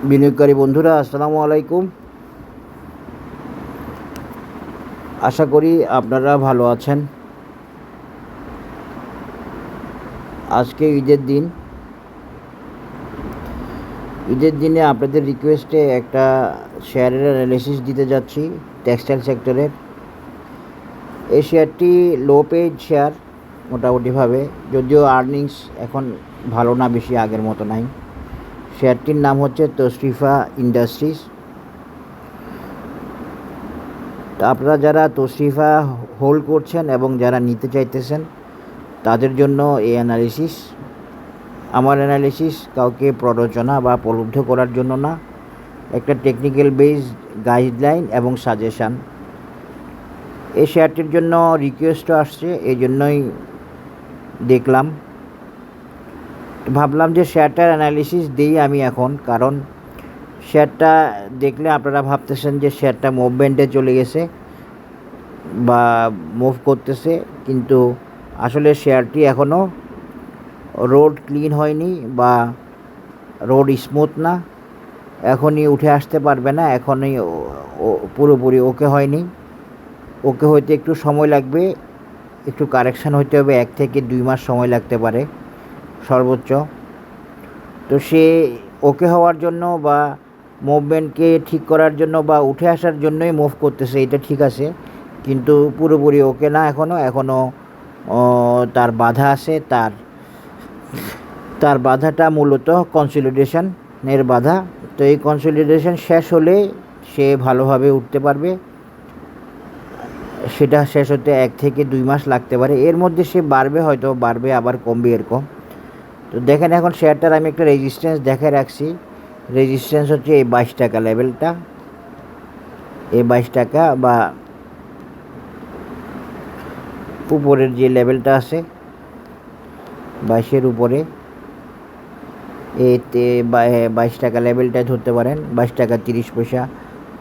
বিনিয়োগকারী বন্ধুরা আসসালামু আলাইকুম। আশা করি আপনারা ভালো আছেন। আজকে ঈদের দিনে আপনাদের রিকোয়েস্টে একটা শেয়ারের অ্যানালিসিস দিতে যাচ্ছি টেক্সটাইল সেক্টরের। এই শেয়ারটি লো পেইড শেয়ার মোটামুটিভাবে, যদিও আর্নিংস এখন ভালো না, বেশি আগের মতো নাই। শেয়ারটির নাম হচ্ছে তশরিফা ইন্ডাস্ট্রিজ। তো আপনারা যারা তশরিফা হোল্ড করছেন এবং যারা নিতে চাইতেছেন তাদের জন্য এই অ্যানালিসিস। আমার অ্যানালিসিস কাউকে প্ররোচনা বা প্রলুব্ধ করার জন্য না, একটা টেকনিক্যাল বেসড গাইডলাইন এবং সাজেশান। এই শেয়ারটির জন্য রিকোয়েস্টও আসছে, এই জন্যই দেখলাম, ভাবলাম যে শেয়ারটার অ্যানালিসিস দিই আমি এখন। কারণ শেয়ারটা দেখলে আপনারা ভাবতেছেন যে শেয়ারটা মুভমেন্টে চলে গেছে বা মুভ করতেছে, কিন্তু আসলে শেয়ারটি এখনও রোড ক্লিন হয়নি বা রোড স্মুথ না, এখনই উঠে আসতে পারবে না, এখনই পুরোপুরি ওকে হয়নি। ওকে হইতে একটু সময় লাগবে, একটু কারেকশান হইতে হবে, 1 থেকে 2 মাস সময় লাগতে পারে সর্বোচ্চ। তো সে ওকে হওয়ার জন্য বা মুভমেন্টকে ঠিক করার জন্য বা উঠে আসার জন্যই মুভ করতেছে, এটা ঠিক আছে, কিন্তু পুরোপুরি ওকে না, এখনও তার বাধা আছে। তার বাধাটা মূলত কনসলিডেশনের বাধা। তো এই কনসলিডেশন শেষ হলে সে ভালোভাবে উঠতে পারবে, সেটা শেষ হতে 1 থেকে 2 মাস লাগতে পারে। এর মধ্যে সে বাড়বে, হয়তো বাড়বে আবার কমবে, এরকম। তো দেখেন এখন শেয়ারটার আমি একটা রেজিস্ট্যান্স দেখে রাখছি। রেজিস্ট্যান্স হচ্ছে এই 22 টাকা লেভেলটা, এই 22 টাকা বা উপরের যে লেভেলটা আছে 22-এর উপরে, এতে 22 টাকা লেভেলটাই ধরতে পারেন। 22 টাকা 30 পয়সা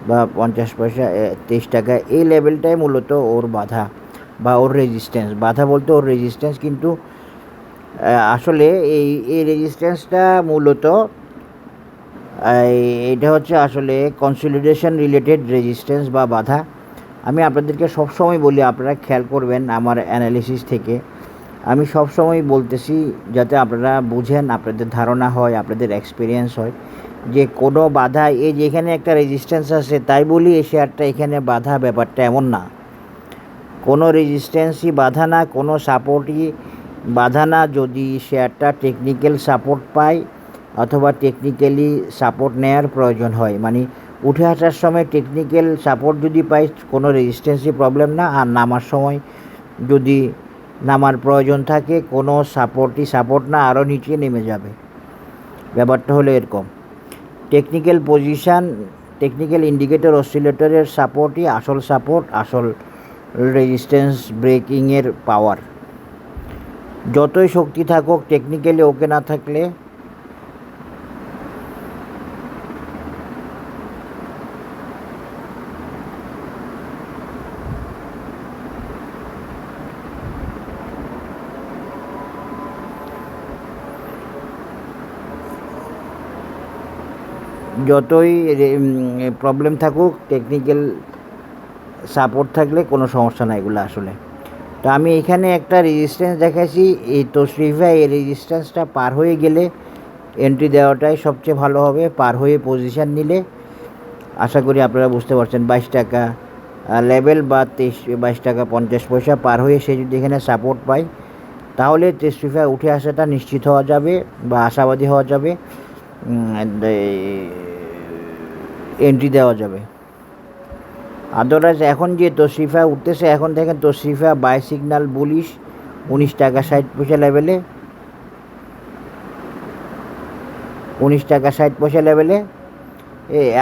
বা 50 পয়সা, 23 টাকা, এই লেভেলটাই মূলত ওর বাধা বা ওর রেজিস্ট্যান্স। বাধা বলতে ওর রেজিস্ট্যান্স, কিন্তু আসলে এই রেজিস্ট্যান্সটা মূলত এটা হচ্ছে আসলে কনসলিডেশন রিলেটেড রেজিস্ট্যান্স বা বাধা। আমি আপনাদেরকে সবসময় বলি, আপনারা খেয়াল করবেন আমার অ্যানালিসিস থেকে আমি সবসময় বলতেছি, যাতে আপনারা বুঝেন, আপনাদের ধারণা হয়, আপনাদের এক্সপিরিয়েন্স হয় যে কোনো বাধা, এই যে এখানে একটা রেজিস্ট্যান্স আছে তাই বলি এই শেয়ারটা এখানে বাধা, ব্যাপারটা এমন না। কোনো রেজিস্ট্যান্সই বাধা না, কোনো সাপোর্টই বাধা না। যদি শেয়ারটা টেকনিক্যাল সাপোর্ট পায় অথবা টেকনিক্যালি সাপোর্ট নেওয়ার প্রয়োজন হয়, মানে উঠে আসার সময় টেকনিক্যাল সাপোর্ট যদি পাই, কোনো রেজিস্ট্যান্সই প্রবলেম না। আর নামার সময় যদি নামার প্রয়োজন থাকে, কোনো সাপোর্ট না, আরও নিচে নেমে যাবে। ব্যাপারটা হলো এরকম। টেকনিক্যাল পজিশান, টেকনিক্যাল ইন্ডিকেটর অসিলেটরের সাপোর্টই আসল সাপোর্ট, আসল রেজিস্ট্যান্স ব্রেকিংয়ের পাওয়ার। যতই শক্তি থাকুক, টেকনিক্যালি ওকে না থাকলে যতই প্রবলেম থাকুক, টেকনিক্যাল সাপোর্ট থাকলে কোনো সমস্যা না এগুলো আসলে। তো আমি এখানে একটা রেজিস্ট্যান্স দেখাইছি, এই তশরিফা এই রেজিস্ট্যান্সটা পার হয়ে গেলে এন্ট্রি দেওয়াটাই সবচেয়ে ভালো হবে। পার হয়ে পজিশান নিলে আশা করি আপনারা বুঝতে পারছেন, 22 টাকা লেভেল বা 22 টাকা 50 পয়সা পার হয়ে সে যদি এখানে সাপোর্ট পায়, তাহলে তশরিফা উঠে আসাটা নিশ্চিত হওয়া যাবে বা আশাবাদী হওয়া যাবে, এন্ট্রি দেওয়া যাবে। আদারওয়াইজ এখন যে তশরিফা উঠতেছে, এখন দেখেন তশরিফা বাই সিগন্যাল বুলিশ 19 টাকা 60 পয়সা লেভেলে, 19 টাকা 60 পয়সা লেভেলে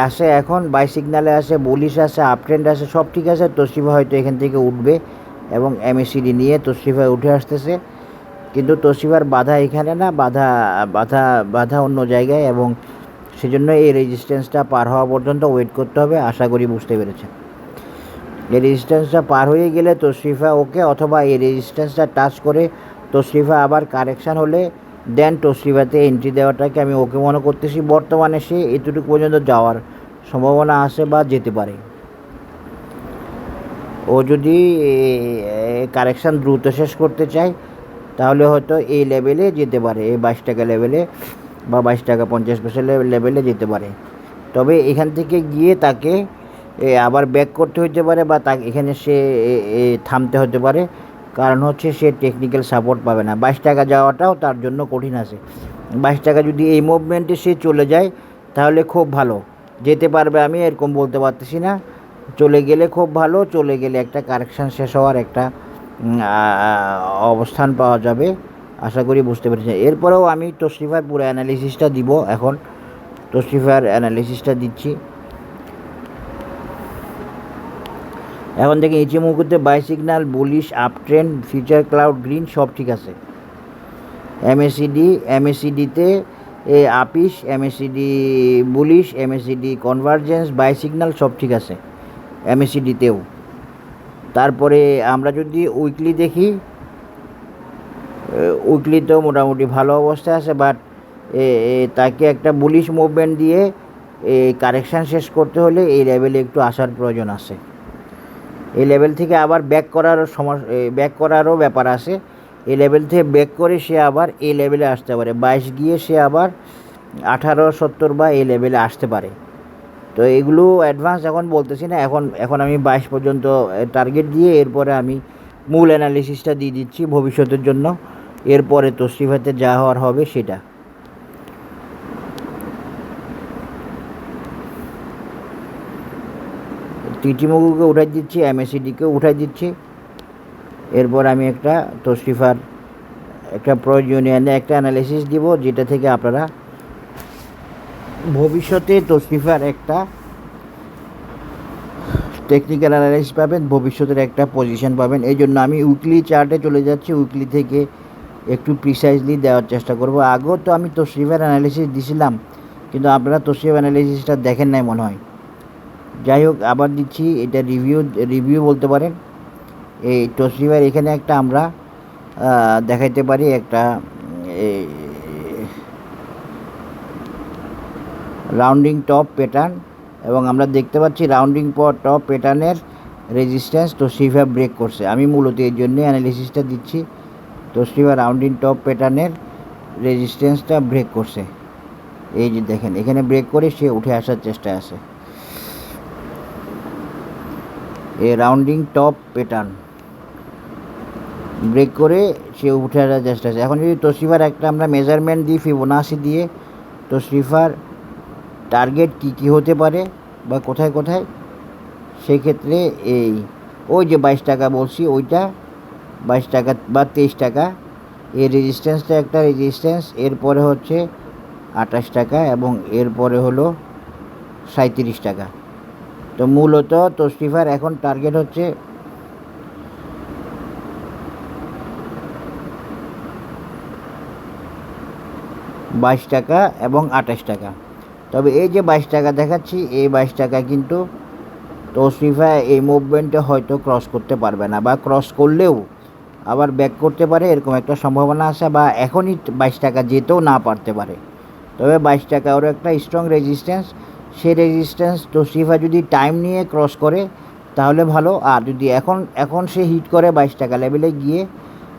আসে। এখন বাই সিগন্যালে আসে, বুলিশ আছে, আপ ট্রেন্ড আছে, সব ঠিক আছে। তশরিফা হয়তো এখান থেকে উঠবে এবং এমএসিডি নিয়ে তশরিফা উঠে আসতেছে, কিন্তু তশরিফার বাধা এখানে না, বাধা অন্য জায়গায়, এবং সেজন্য এই রেজিস্ট্যান্সটা পার হওয়া পর্যন্ত ওয়েট করতে হবে। আশা করি বুঝতে পেরেছেন। এই রেজিস্ট্যান্সটা পার হয়ে গেলে তশরিফা ওকে, অথবা এই রেজিস্ট্যান্সটা টাচ করে তশরিফা আবার কারেকশান হলে দেন তোশরিফাতে এন্ট্রি দেওয়াটাকে আমি ওকে মনে করতেছি। বর্তমানে সে এতটুকু পর্যন্ত যাওয়ার সম্ভাবনা আছে বা যেতে পারে। ও যদি কারেকশান দ্রুত শেষ করতে চায় তাহলে হয়তো এই লেভেলে যেতে পারে, এই 22 টাকা লেভেলে বা 22 টাকা 50 পয়সা লেভেলে যেতে পারে। তবে এখান থেকে গিয়ে তাকে আবার ব্যাক করতে হতে পারে বা তাকে এখানে সে থামতে হতে পারে, কারণ হচ্ছে সে টেকনিক্যাল সাপোর্ট পাবে না। 22 টাকা যাওয়াটাও তার জন্য কঠিন আছে। 22 টাকা যদি এই মুভমেন্টে সে চলে যায় তাহলে খুব ভালো, যেতে পারবে আমি এরকম বলতে পারতেছি না। চলে গেলে খুব ভালো, চলে গেলে একটা কারেকশান শেষ হওয়ার একটা অবস্থান পাওয়া যাবে, আশা করি বুঝতে পেরেছেন। এরপরেও আমি তোশরিফার পুরো অ্যানালিসিসটা দিব। এখন তোশরিফার অ্যানালিসিসটা দিচ্ছি। এখন থেকে ইচিমুকুতে buy signal, bullish, up trend, future cloud, green সব ঠিক আছে। এমএসিডিতে আপিস, MACD bullish, MACD convergence, buy signal সব ঠিক আছে এমএসিডিতেও। তারপরে আমরা যদি উইকলি দেখি, উইকলিতেও মোটামুটি ভালো অবস্থায় আছে, বাট তাকে একটা বুলিশ মুভমেন্ট দিয়ে কারেকশান শেষ করতে হলে এই লেভেলে একটু আসার প্রয়োজন আছে। এই লেভেল থেকে আবার ব্যাক করারও ব্যাপার আছে। এই লেভেল থেকে ব্যাক করে সে আবার এই লেভেলে আসতে পারে, 22 গিয়ে সে আবার 1870 বা এই লেভেলে আসতে পারে। তো এগুলো অ্যাডভান্স এখন বলতেছি না। এখন আমি 22 পর্যন্ত টার্গেট দিয়ে এরপরে আমি মূল অ্যানালিসিসটা দিয়ে দিচ্ছি ভবিষ্যতের জন্য। এরপরে তোশরিফাতে যা হওয়ার হবে সেটা। টিটিমুকুকে উঠাই দিচ্ছি, এমএসিডিকেও উঠাই দিচ্ছি। এরপর আমি একটা তোশরিফার একটা প্রয়োজনীয় একটা অ্যানালিসিস দিব, যেটা থেকে আপনারা ভবিষ্যতে তোশরিফার একটা টেকনিক্যাল অ্যানালাইসিস পাবেন, ভবিষ্যতের একটা পজিশন পাবেন। এই জন্য আমি উইকলি চার্টে চলে যাচ্ছি, উইকলি থেকে একটু প্রিসাইজলি দেওয়ার চেষ্টা করব। আগেও তো আমি তোশরিফার অ্যানালিসিস দিছিলাম, কিন্তু আপনারা তোশরিফ অ্যানালিসিসটা দেখেন নাই মনে হয়। যাই হোক, আবার দিচ্ছি, এটা রিভিউ বলতে পারেন। এই তোশরিফার এখানে একটা আমরা দেখাইতে পারি একটা রাউন্ডিং টপ প্যাটার্ন, এবং আমরা দেখতে পাচ্ছি রাউন্ডিং টপ প্যাটার্নের রেজিস্ট্যান্স তোশরিফা ব্রেক করছে। আমি মূলত এই জন্যে অ্যানালিসিসটা দিচ্ছি। তোশরিফা রাউন্ডিং টপ প্যাটার্নের রেজিস্ট্যান্সটা ব্রেক করছে। এই যে দেখেন, এখানে ব্রেক করে সে উঠে আসার চেষ্টায় আছে। এই রাউন্ডিং টপ প্যাটার্ন ব্রেক করে সে উঠে আসার চেষ্টা আছে। এখন যদি তোশরিফার একটা আমরা মেজারমেন্ট দিই ফিবোনাসি দিয়ে, তোশরিফার টার্গেট কী হতে পারে বা কোথায় কোথায়, সেক্ষেত্রে ওই যে 22 টাকা বলছি, ওইটা 22 টাকা বা 23 টাকা, এই রেজিস্ট্যান্সটা একটা রেজিস্ট্যান্স। এরপরে হচ্ছে 28 টাকা এবং এরপরে হলো 37 টাকা। তো মূলত তোশরিফার এখন টার্গেট হচ্ছে 22 টাকা এবং 28 টাকা। তবে এই যে 22 টাকা দেখাচ্ছি, এই 22 টাকা কিন্তু তোশরিফা এই মুভমেন্টে হয়তো ক্রস করতে পারবে না, বা ক্রস করলেও আবার ব্যাক করতে পারে, এরকম একটা সম্ভাবনা আছে, বা এখনই 22 টাকা যেতেও না পারতে পারে। তবে 22 টাকা ওর একটা স্ট্রং রেজিস্ট্যান্স। সেই রেজিস্ট্যান্স তোশরিফা যদি টাইম নিয়ে ক্রস করে তাহলে ভালো, আর যদি এখন সে হিট করে 22 টাকা লেভেলে গিয়ে,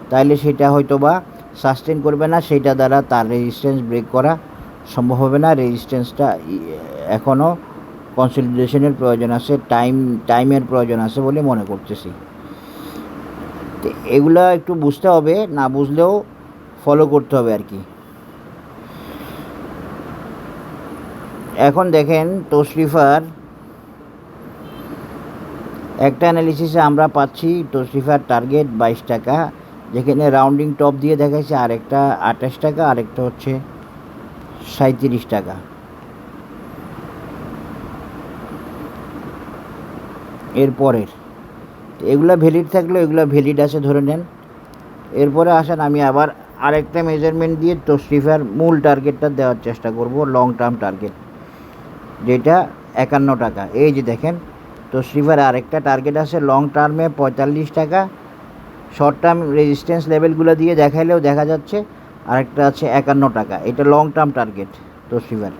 তাহলে সেটা হয়তো বা সাস্টেন করবে না, সেটা দ্বারা তার রেজিস্ট্যান্স ব্রেক করা সম্ভব হবে না। রেজিস্ট্যান্সটা এখনও কনসলিডেশনের প্রয়োজন আছে, টাইমের প্রয়োজন আছে বলে মনে করতেছি। তো এগুলো একটু বুঝতে হবে, না বুঝলেও ফলো করতে হবে আর কি। এখন দেখেন তোশরিফার একটা অ্যানালিসিসে আমরা পাচ্ছি তোশরিফার টার্গেট 22 টাকা, যেখানে রাউন্ডিং টপ দিয়ে দেখাচ্ছে, আরেকটা 28 টাকা, আরেকটা হচ্ছে 37 টাকা। এরপরের এগুলো ভ্যালিড থাকলে এগুলো ভ্যালিড আছে ধরে নেন। এরপরে আসেন আমি আবার আরেকটা মেজারমেন্ট দিয়ে তোশরিফার মূল টার্গেটটা দেওয়ার চেষ্টা করব, লং টার্ম টার্গেট, যেটা 51 টাকা। এই যে দেখেন, তোশরিফার আরেকটা টার্গেট আছে লং টার্মে 45 টাকা। শর্ট টার্ম রেজিস্ট্যান্স লেভেলগুলো দিয়ে দেখাইলেও দেখা যাচ্ছে আরেকটা আছে 51 টাকা। এটা লং টার্ম টার্গেট তোশিবার।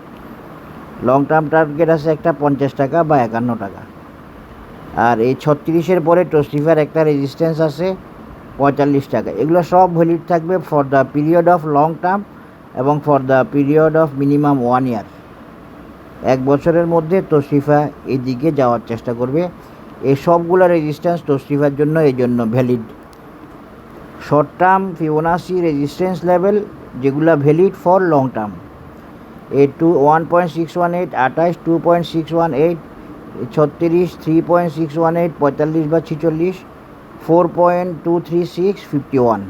লং টার্ম টার্গেট আছে একটা 50 টাকা বা 51 টাকা। আর এই 36-এর পরে তোশিবার একটা রেজিস্ট্যান্স আছে 45 টাকা। এগুলো সব ভ্যালিড থাকবে for the period of long term এবং for the period of minimum 1 year. 1 বছরের মধ্যে তোশিফা এই দিকে যাওয়ার চেষ্টা করবে। এই সবগুলো রেজিস্ট্যান্স তোশিফার জন্য এই জন্য valid. Short term Fibonacci resistance level যেগুলো ভ্যালিড ফর লং টার্ম, এই 1.618, 28, 2.618, 36, 3.618, 45 বা 46, 4.236, 51,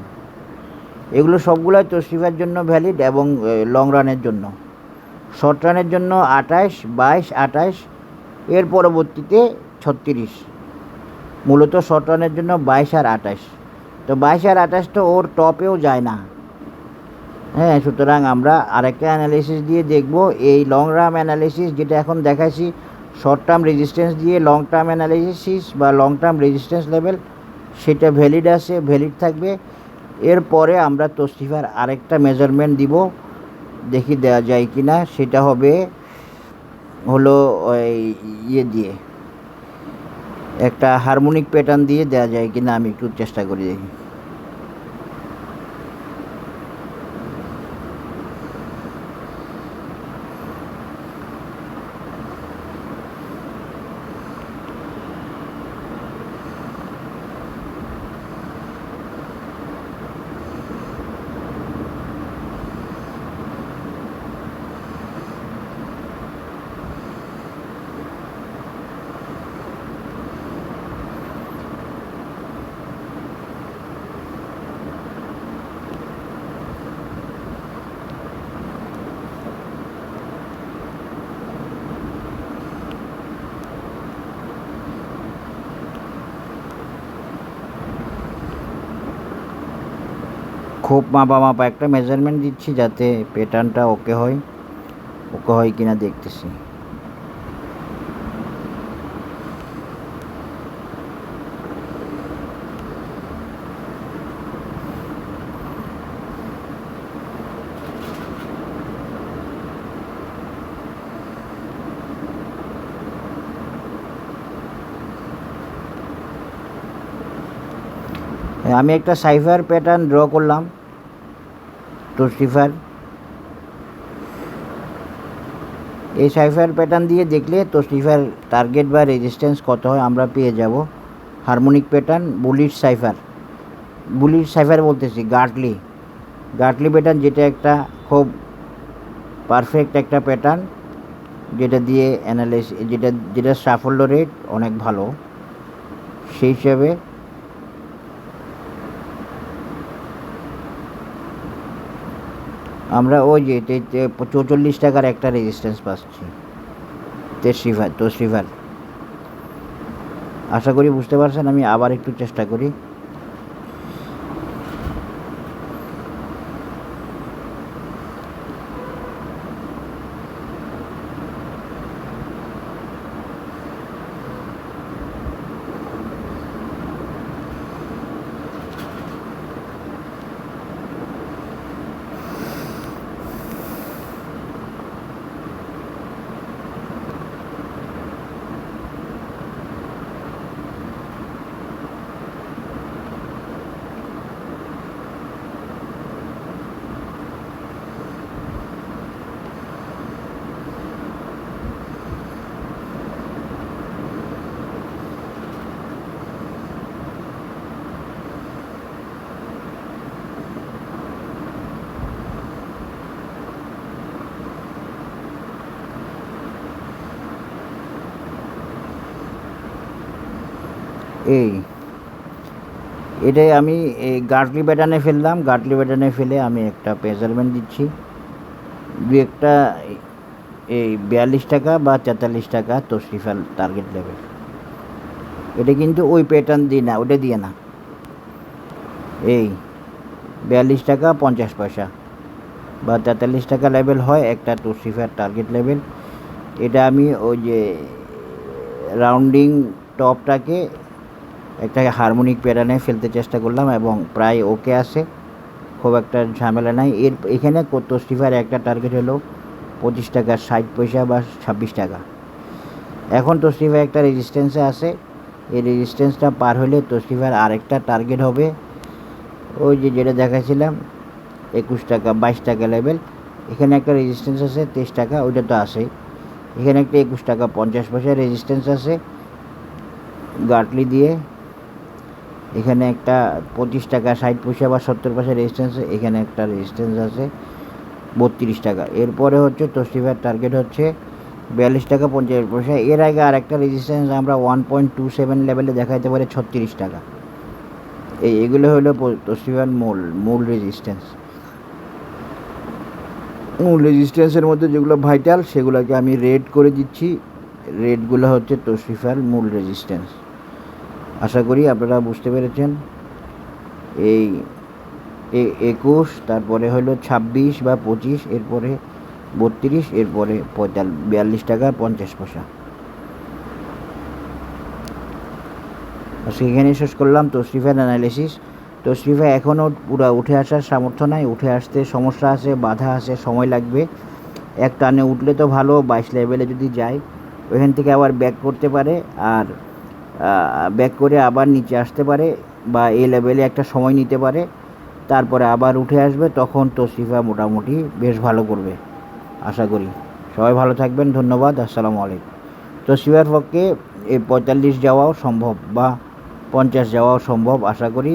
এগুলো সবগুলোই তোশিফার জন্য ভ্যালিড এবং লং রানের জন্য। শর্ট রানের জন্য 28, 22, 28, এর পরবর্তীতে 36। মূলত শর্ট রানের জন্য 22 আর 28। তো 22 আর 28 তো ওর টপেও যায় না। হ্যাঁ, সুতরাং আমরা আরেকটা অ্যানালিসিস দিয়ে দেখব। এই লং রান অ্যানালিসিস যেটা এখন দেখাইছি, শর্ট টার্ম রেজিস্ট্যান্স দিয়ে লং টার্ম অ্যানালিসিস বা লং টার্ম রেজিস্ট্যান্স লেভেল, সেটা ভ্যালিড আছে, ভ্যালিড থাকবে। এরপরে আমরা তোশিফার আরেকটা মেজারমেন্ট দিব, দেখি দেওয়া যায় কি না। সেটা হলো ওই ইয়ে দিয়ে, একটা হারমোনিক প্যাটার্ন দিয়ে দেওয়া যায় কি না, আমি একটু চেষ্টা করি দেখি। খুব মাপা একটা মেজারমেন্ট দিচ্ছি যাতে প্যাটার্নটা ওকে হয় কিনা দেখতেছি। আমি একটা সাইফার প্যাটার্ন ড্র করলাম তোশিফার। এই সাইফার প্যাটার্ন দিয়ে দেখলে তোশিফার টার্গেট বা রেজিস্ট্যান্স কত হয় আমরা পেয়ে যাব। হারমোনিক প্যাটার্ন, বুলিশ সাইফার বলতেছি, গার্টলি প্যাটার্ন, যেটা একটা খুব পারফেক্ট একটা প্যাটার্ন, যেটা দিয়ে যেটা সাফল্য রেট অনেক ভালো। সেই হিসাবে আমরা ওই যে 44 টাকার একটা রেজিস্ট্যান্স পাচ্ছি তোশিফার। আশা করি বুঝতে পারছেন। আমি আবার একটু চেষ্টা করি। এটাই আমি এই গার্টলি প্যাটার্নে ফেললাম। গার্টলি প্যাটার্নে ফেলে আমি একটা মেজারমেন্ট দিচ্ছি। দু একটা এই 42 টাকা বা 43 টাকা তোশিফার টার্গেট লেভেল। এটা কিন্তু ওই প্যাটার্ন দিয়ে না, ওটা দিয়ে না। এই 42 টাকা 50 পয়সা বা 43 টাকা লেভেল হয় একটা তোশিফার টার্গেট লেভেল। এটা আমি ওই যে রাউন্ডিং টপটাকে একটা হারমোনিক প্যাটার্নে ফেলতে চেষ্টা করলাম এবং প্রায় ওকে আসে। খুব একটা ঝামেলা নাই। এখানে তশরিফার একটা টার্গেট হলো 25 টাকা 60 পয়সা বা 26 টাকা। এখন তশরিফা একটা রেজিস্ট্যান্সে আছে, এই রেজিস্ট্যান্সটা পার হলে তশরিফার আরেকটা টার্গেট হবে ওই যেটা দেখাচ্ছিলাম 21 টাকা 22 টাকা লেভেল। এখানে একটা রেজিস্ট্যান্স আছে 23 টাকা, ওইটা তো আছে। এখানে একটা 21 টাকা 50 পয়সা রেজিস্ট্যান্স আছে গাটলি দিয়ে। এখানে একটা 25 টাকা 60 পয়সা বা 70 পয়সা রেজিস্ট্যান্স, এখানে একটা রেজিস্ট্যান্স আছে 32 টাকা। এরপরে হচ্ছে তশরিফার টার্গেট হচ্ছে 42 টাকা 50 পয়সা। এর আগে আর একটা রেজিস্ট্যান্স আমরা 1.27 লেভেলে দেখাইতে পারি 36 টাকা। এগুলো হলো তশরিফার মূল রেজিস্ট্যান্স। মূল রেজিস্ট্যান্সের মধ্যে যেগুলো ভাইটাল সেগুলোকে আমি রেড করে দিচ্ছি। রেডগুলো হচ্ছে তশরিফার মূল রেজিস্ট্যান্স। আশা করি আপনারা বুঝতে পেরেছেন। এই 21, তারপরে হলো 26 বা 25, এরপরে 32, এরপরে 42 টাকা 50 পয়সা। আজকে এখানেই শেষ করলাম তশরিফার অ্যানালিসিস। তশরিফা এখনও পুরো উঠে আসার সামর্থ্য নাই, উঠে আসতে সমস্যা আছে, বাধা আছে, সময় লাগবে। এক টানে উঠলে তো ভালো, 22 লেভেলে যদি যায় ওইখান থেকে আবার ব্যাক করতে পারে, আর ব্যাক করে আবার নিচে আসতে পারে, বা এই লেভেলে একটা সময় নিতে পারে, তারপরে আবার উঠে আসবে। তখন তশরিফা মোটামুটি বেশ ভালো করবে আশা করি। সবাই ভালো থাকবেন, ধন্যবাদ, আসসালামু আলাইকুম। তশরিফার পক্ষে এই 45 যাওয়াও সম্ভব বা 50 যাওয়াও সম্ভব আশা করি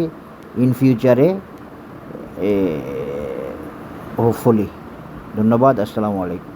ইন ফিউচারে, হোপফুলি। ধন্যবাদ, আসসালামু আলাইকুম।